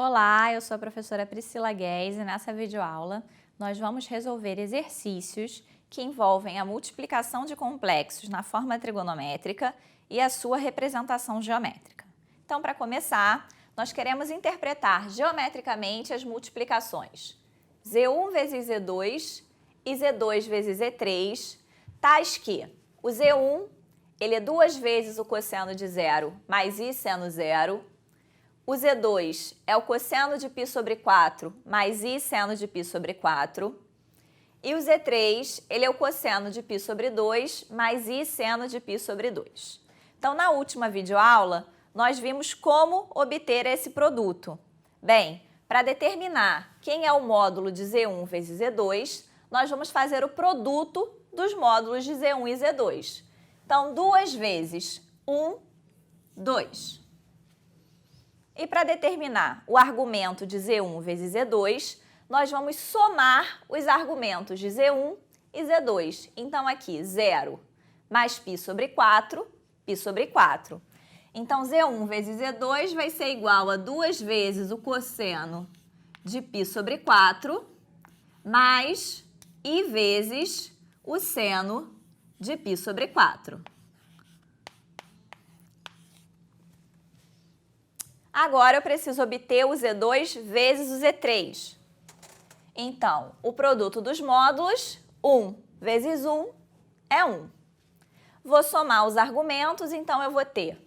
Olá, eu sou a professora Priscila Guez e nessa videoaula nós vamos resolver exercícios que envolvem a multiplicação de complexos na forma trigonométrica e a sua representação geométrica. Então, para começar, nós queremos interpretar geometricamente as multiplicações Z1 vezes Z2 e Z2 vezes Z3, tais que o Z1 ele é 2 vezes o cosseno de zero mais I seno zero. O Z2 é o cosseno de π sobre 4 mais I seno de π sobre 4. E o Z3, ele é o cosseno de π sobre 2 mais I seno de π sobre 2. Então, na última videoaula, nós vimos como obter esse produto. Bem, para determinar quem é o módulo de Z1 vezes Z2, nós vamos fazer o produto dos módulos de Z1 e Z2. Então, 2 vezes 1, 2. E para determinar o argumento de Z1 vezes Z2, nós vamos somar os argumentos de Z1 e Z2. Então, aqui, 0 mais π sobre 4, π sobre 4. Então, Z1 vezes Z2 vai ser igual a 2 vezes o cosseno de π sobre 4 mais I vezes o seno de π sobre 4. Agora, eu preciso obter o Z2 vezes o Z3. Então, o produto dos módulos, 1 vezes 1 é 1. Vou somar os argumentos, então eu vou ter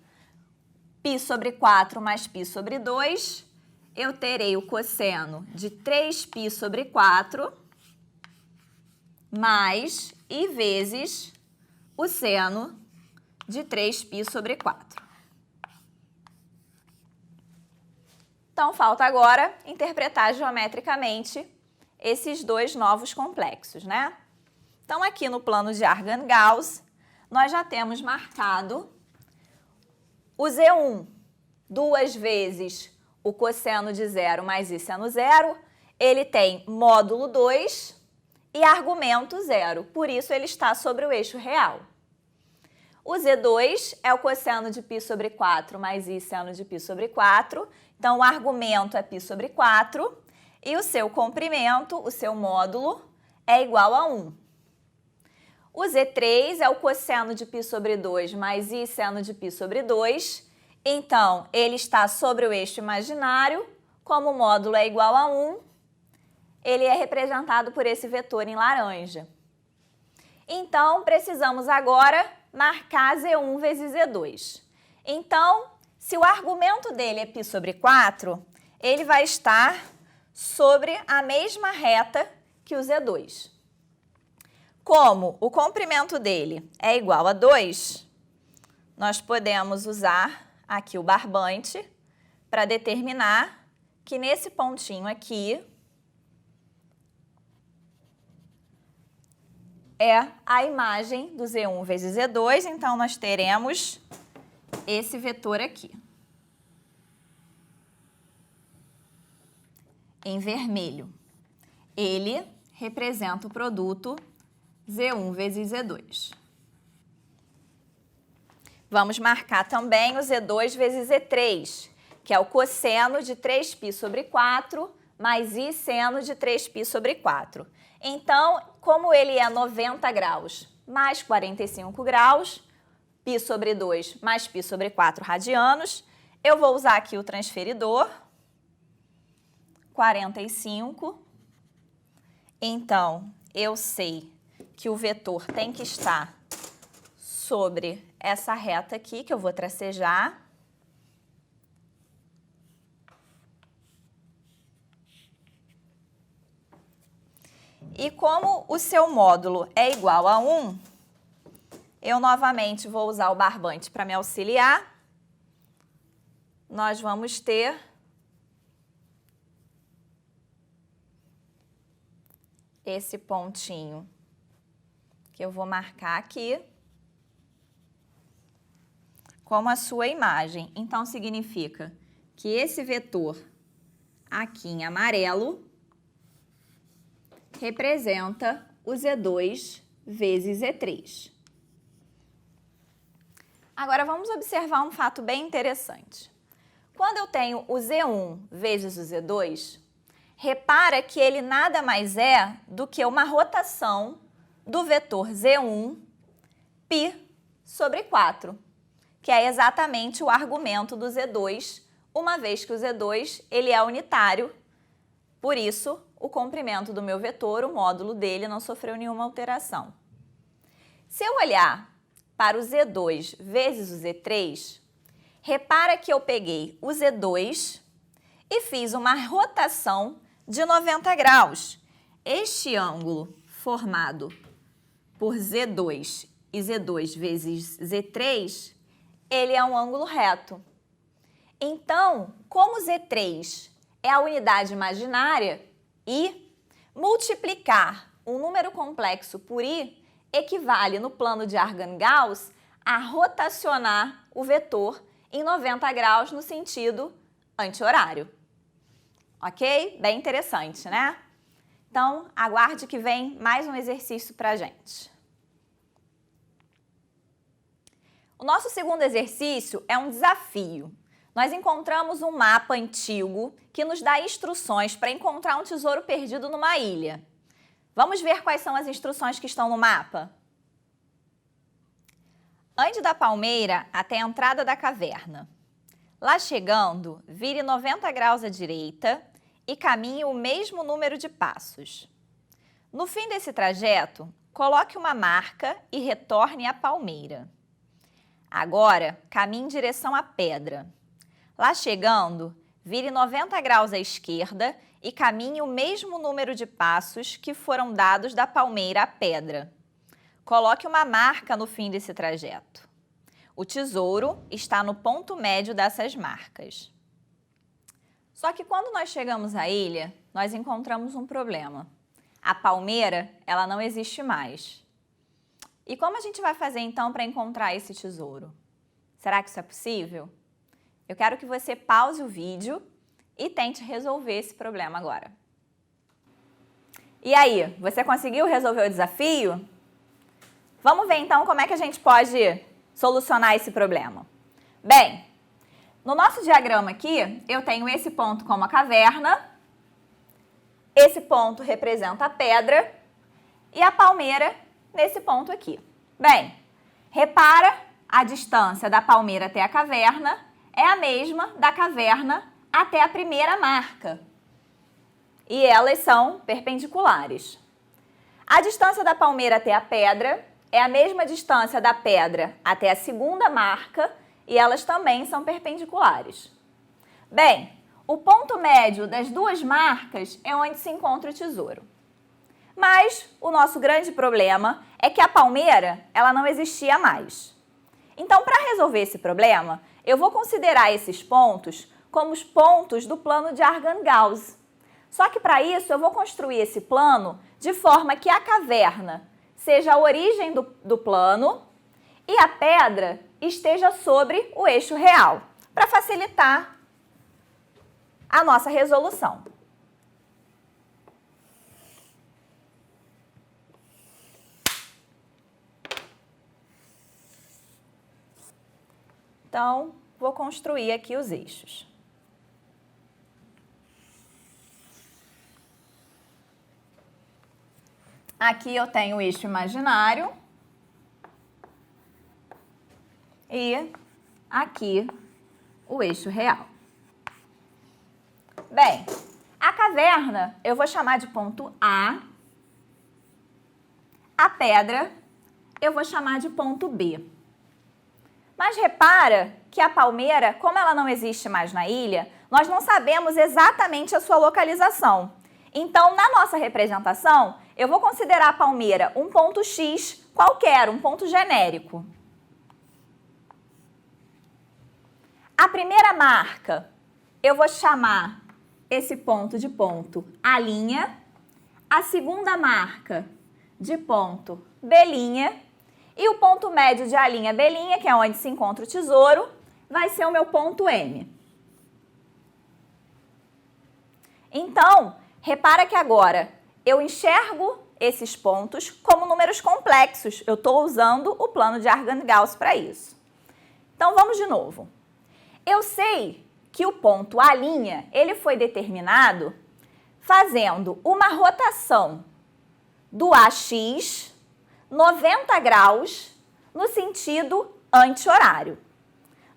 π sobre 4 mais π sobre 2. Eu terei o cosseno de 3π sobre 4 mais I vezes o seno de 3π sobre 4. Então, falta agora interpretar geometricamente esses dois novos complexos, né? Então, aqui no plano de Argand-Gauss, nós já temos marcado o Z1, 2 vezes o cosseno de zero mais I seno zero, ele tem módulo 2 e argumento 0, por isso ele está sobre o eixo real. O Z2 é o cosseno de π sobre 4 mais I seno de π sobre 4, então o argumento é π sobre 4 e o seu comprimento, o seu módulo, é igual a 1. O Z3 é o cosseno de π sobre 2 mais I seno de π sobre 2, então ele está sobre o eixo imaginário, como o módulo é igual a 1, ele é representado por esse vetor em laranja. Então, precisamos agora marcar Z1 vezes Z2. Então, se o argumento dele é π sobre 4, ele vai estar sobre a mesma reta que o Z2. Como o comprimento dele é igual a 2, nós podemos usar aqui o barbante para determinar que nesse pontinho aqui é a imagem do Z1 vezes Z2, então nós teremos esse vetor aqui, em vermelho. Ele representa o produto Z1 vezes Z2. Vamos marcar também o Z2 vezes Z3, que é o cosseno de 3π sobre 4 mais I seno de 3π sobre 4. Então, como ele é 90 graus mais 45 graus, π sobre 2 mais π sobre 4 radianos, eu vou usar aqui o transferidor, 45. Então, eu sei que o vetor tem que estar sobre essa reta aqui, que eu vou tracejar. E como o seu módulo é igual a 1, eu novamente vou usar o barbante para me auxiliar. Nós vamos ter esse pontinho que eu vou marcar aqui como a sua imagem. Então, significa que esse vetor aqui em amarelo representa o Z2 vezes Z3. Agora, vamos observar um fato bem interessante. Quando eu tenho o Z1 vezes o Z2, repara que ele nada mais é do que uma rotação do vetor Z1 π sobre 4, que é exatamente o argumento do Z2, uma vez que o Z2 ele é unitário, por isso o comprimento do meu vetor, o módulo dele, não sofreu nenhuma alteração. Se eu olhar para o Z2 vezes o Z3, repara que eu peguei o Z2 e fiz uma rotação de 90 graus. Este ângulo formado por Z2 e Z2 vezes Z3, ele é um ângulo reto. Então, como Z3 é a unidade imaginária, I, multiplicar um número complexo por I equivale, no plano de Argand-Gauss, a rotacionar o vetor em 90 graus no sentido anti-horário. Ok? Bem interessante, né? Então, aguarde que vem mais um exercício para a gente. O nosso segundo exercício é um desafio. Nós encontramos um mapa antigo que nos dá instruções para encontrar um tesouro perdido numa ilha. Vamos ver quais são as instruções que estão no mapa? Ande da palmeira até a entrada da caverna. Lá chegando, vire 90 graus à direita e caminhe o mesmo número de passos. No fim desse trajeto, coloque uma marca e retorne à palmeira. Agora, caminhe em direção à pedra. Lá chegando, vire 90 graus à esquerda e caminhe o mesmo número de passos que foram dados da palmeira à pedra. Coloque uma marca no fim desse trajeto. O tesouro está no ponto médio dessas marcas. Só que quando nós chegamos à ilha, nós encontramos um problema. A palmeira, ela não existe mais. E como a gente vai fazer então para encontrar esse tesouro? Será que isso é possível? Eu quero que você pause o vídeo e tente resolver esse problema agora. E aí, você conseguiu resolver o desafio? Vamos ver então como é que a gente pode solucionar esse problema. Bem, no nosso diagrama aqui, eu tenho esse ponto como a caverna, esse ponto representa a pedra e a palmeira nesse ponto aqui. Bem, repara, a distância da palmeira até a caverna é a mesma da caverna até a primeira marca. E elas são perpendiculares. A distância da palmeira até a pedra é a mesma distância da pedra até a segunda marca e elas também são perpendiculares. Bem, o ponto médio das duas marcas é onde se encontra o tesouro. Mas o nosso grande problema é que a palmeira, ela não existia mais. Então, para resolver esse problema, eu vou considerar esses pontos como os pontos do plano de Argand-Gauss. Só que para isso eu vou construir esse plano de forma que a caverna seja a origem do plano e a pedra esteja sobre o eixo real, para facilitar a nossa resolução. Então, vou construir aqui os eixos. Aqui eu tenho o eixo imaginário e aqui o eixo real. Bem, a caverna eu vou chamar de ponto A, a pedra eu vou chamar de ponto B. Mas repara que a palmeira, como ela não existe mais na ilha, nós não sabemos exatamente a sua localização. Então, na nossa representação, eu vou considerar a palmeira um ponto X qualquer, um ponto genérico. A primeira marca, eu vou chamar esse ponto de ponto A', a segunda marca de ponto B', e o ponto médio de A', B', que é onde se encontra o tesouro, vai ser o meu ponto M. Então, repara que agora eu enxergo esses pontos como números complexos. Eu estou usando o plano de Argand-Gauss para isso. Então, vamos de novo. Eu sei que o ponto A', ele foi determinado fazendo uma rotação do AX 90 graus no sentido anti-horário.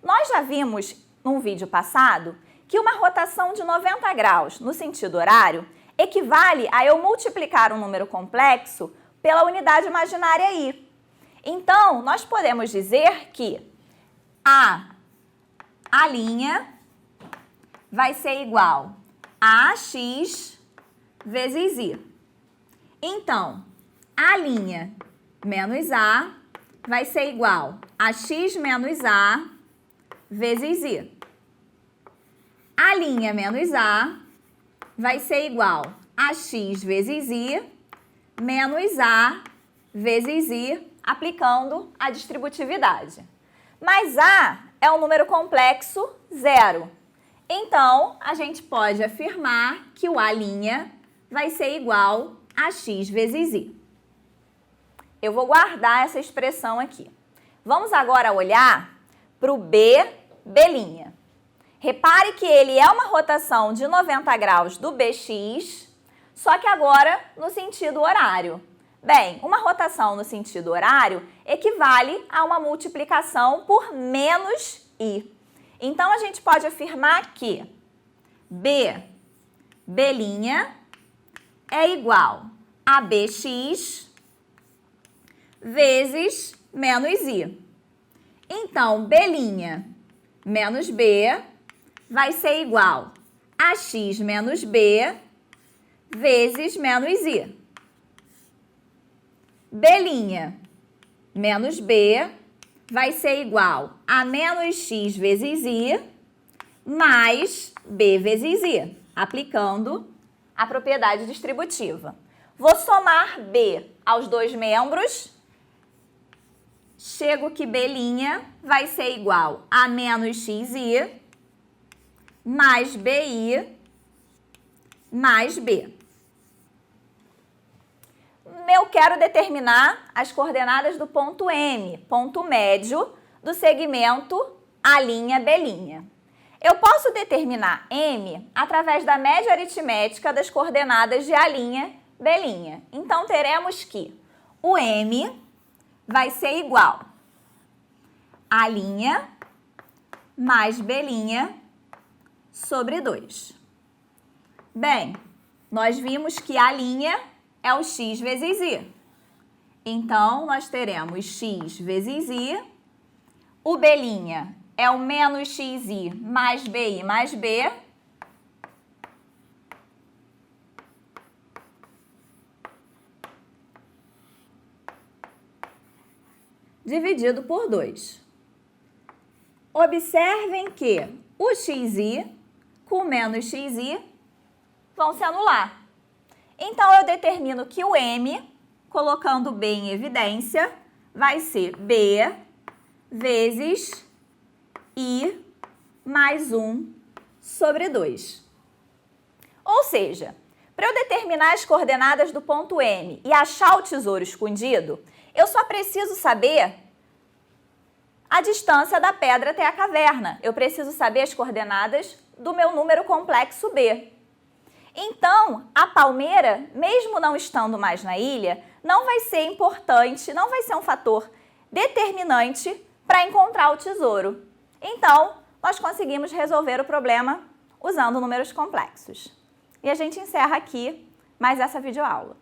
Nós já vimos num vídeo passado que uma rotação de 90 graus no sentido horário equivale a eu multiplicar um número complexo pela unidade imaginária I. Então, nós podemos dizer que A' vai ser igual a AX vezes I. Então, A' menos A vai ser igual a X menos A vezes I. A' menos A vai ser igual a X vezes I menos A vezes I, aplicando a distributividade. Mas A é um número complexo zero. Então, a gente pode afirmar que o A' vai ser igual a X vezes I. Eu vou guardar essa expressão aqui. Vamos agora olhar para o B'. Repare que ele é uma rotação de 90 graus do BX, só que agora no sentido horário. Bem, uma rotação no sentido horário equivale a uma multiplicação por menos I. Então, a gente pode afirmar que B' é igual a BX vezes menos I. Então, B' menos B vai ser igual a X menos B vezes menos I. B' menos B vai ser igual a menos X vezes I mais B vezes I, aplicando a propriedade distributiva. Vou somar B aos dois membros. Chego que B' vai ser igual a menos XI mais BI mais B. Eu quero determinar as coordenadas do ponto M, ponto médio do segmento A'B'. Eu posso determinar M através da média aritmética das coordenadas de A'B'. Então, teremos que o M vai ser igual a A' mais B' sobre 2. Bem, nós vimos que A' é o X vezes I. Então, nós teremos X vezes I. O B' é o menos XI mais BI mais B. Dividido por 2. Observem que o XI com o menos XI vão se anular. Então, eu determino que o M, colocando B em evidência, vai ser B vezes I mais 1 sobre 2. Ou seja, para eu determinar as coordenadas do ponto M e achar o tesouro escondido, eu só preciso saber a distância da pedra até a caverna. Eu preciso saber as coordenadas do meu número complexo B. Então, a palmeira, mesmo não estando mais na ilha, não vai ser importante, não vai ser um fator determinante para encontrar o tesouro. Então, nós conseguimos resolver o problema usando números complexos. E a gente encerra aqui mais essa videoaula.